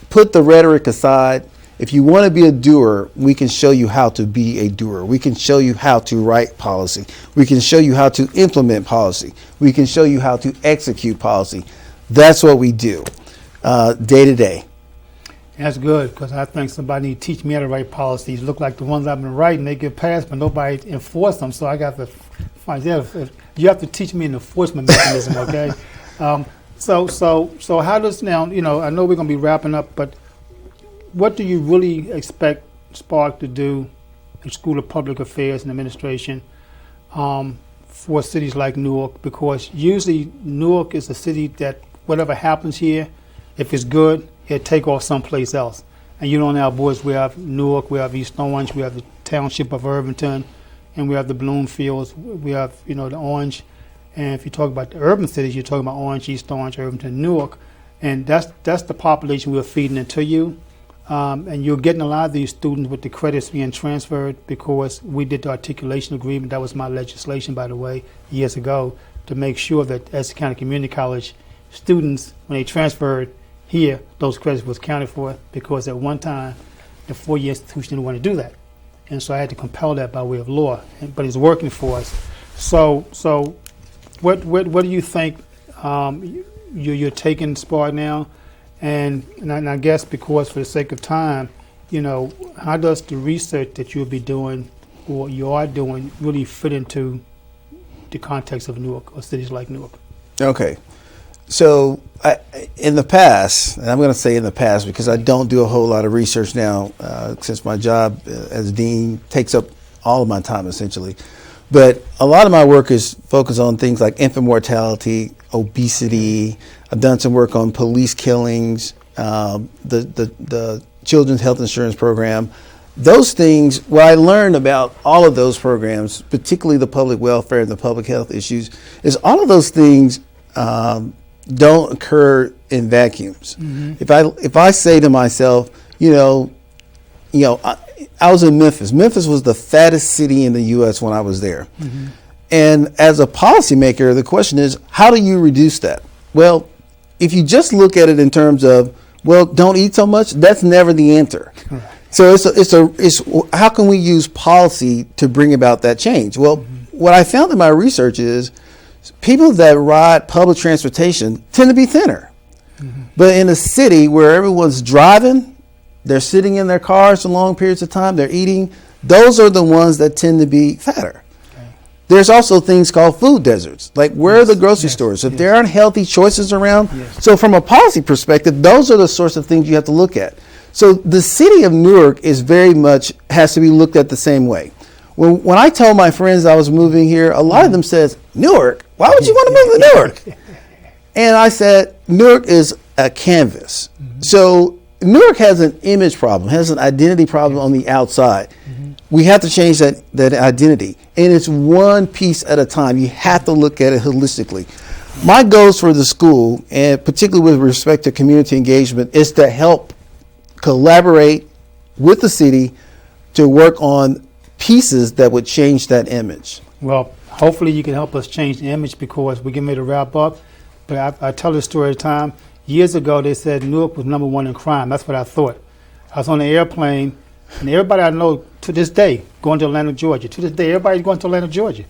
B: Put the rhetoric aside. If you want to be a doer, we can show you how to be a doer. We can show you how to write policy. We can show you how to implement policy. We can show you how to execute policy. That's what we do day to day.
A: That's good, because I think somebody need to teach me how to write policies. Look like the ones I've been writing, they get passed, but nobody enforce them. So I got to find you have to teach me an enforcement mechanism, okay? So how does now? I know we're going to be wrapping up, but what do you really expect Spark to do in School of Public Affairs and Administration for cities like Newark? Because usually Newark is a city that whatever happens here, if it's good, it'll take off someplace else. And our boys, we have Newark, we have East Orange, we have the Township of Irvington, and we have the Bloomfields, we have, the Orange. And if you talk about the urban cities, you're talking about Orange, East Orange, Irvington, Newark. And that's the population we're feeding into you. And you're getting a lot of these students with the credits being transferred because we did the articulation agreement. That was my legislation, by the way, years ago, to make sure that Essex County Community College students, when they transferred here, those credits was counted for, because at one time, the four-year institution didn't want to do that. And so I had to compel that by way of law, but it's working for us. So what do you think you're taking SPAA now? And I guess, because for the sake of time, how does the research that you'll be doing or you are doing really fit into the context of Newark or cities like Newark?
B: Okay. So in the past, and I'm going to say in the past because I don't do a whole lot of research now since my job as dean takes up all of my time essentially. But a lot of my work is focused on things like infant mortality, obesity. I've done some work on police killings, the Children's Health Insurance Program. Those things, what I learned about all of those programs, particularly the public welfare and the public health issues, is all of those things don't occur in vacuums. Mm-hmm. If I say to myself, I was in Memphis. Memphis was the fattest city in the U.S. when I was there. Mm-hmm. And as a policymaker, the question is, how do you reduce that? Well, if you just look at it in terms of, don't eat so much, that's never the answer. Right. So it's how can we use policy to bring about that change? Well, what I found in my research is people that ride public transportation tend to be thinner. Mm-hmm. But in a city where everyone's driving, they're sitting in their cars for long periods of time, they're eating, those are the ones that tend to be fatter. Okay. There's also things called food deserts, like where are the grocery stores? If there aren't healthy choices around, so from a policy perspective, those are the sorts of things you have to look at. So the city of Newark is very much has to be looked at the same way. When I told my friends I was moving here, a lot of them says, Newark? Why would you want to move to Newark? And I said, Newark is a canvas. Mm-hmm. So Newark has an image problem, has an identity problem on the outside. Mm-hmm. We have to change that identity. And it's one piece at a time. You have to look at it holistically. My goals for the school, and particularly with respect to community engagement, is to help collaborate with the city to work on pieces that would change that image.
A: Well, hopefully you can help us change the image because we're getting ready to wrap up. But I tell this story at the time. Years ago, they said Newark was #1 in crime. That's what I thought. I was on an airplane, and everybody I know to this day going to Atlanta, Georgia. To this day, everybody's going to Atlanta, Georgia.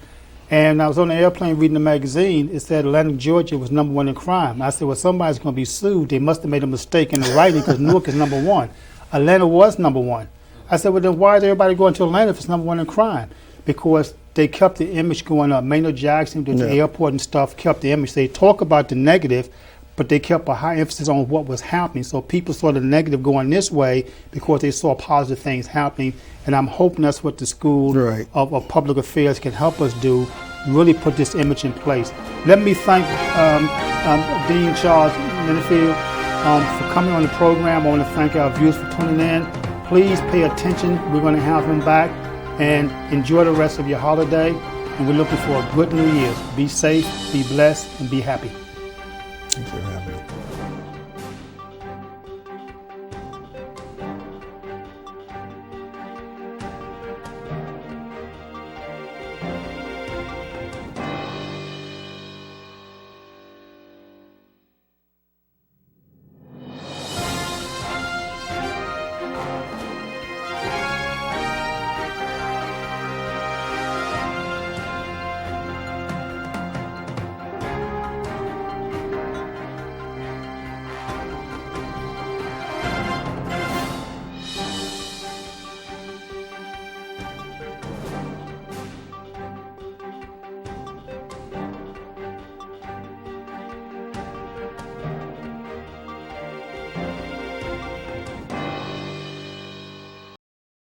A: And I was on the airplane reading the magazine. It said Atlanta, Georgia was #1 in crime. I said, well, somebody's going to be sued. They must have made a mistake in the writing because Newark is #1. Atlanta was #1. I said, well, then why is everybody going to Atlanta if it's #1 in crime? Because they kept the image going up. Maynard Jackson, did the airport and stuff, kept the image. They talk about the negative, but they kept a high emphasis on what was happening. So people saw the negative going this way because they saw positive things happening. And I'm hoping that's what the School of Public Affairs can help us do, really put this image in place. Let me thank Dean Charles Menifield for coming on the program. I want to thank our viewers for tuning in. Please pay attention. We're going to have him back. And enjoy the rest of your holiday. And we're looking for a good New Year's. Be safe, be blessed, and be happy.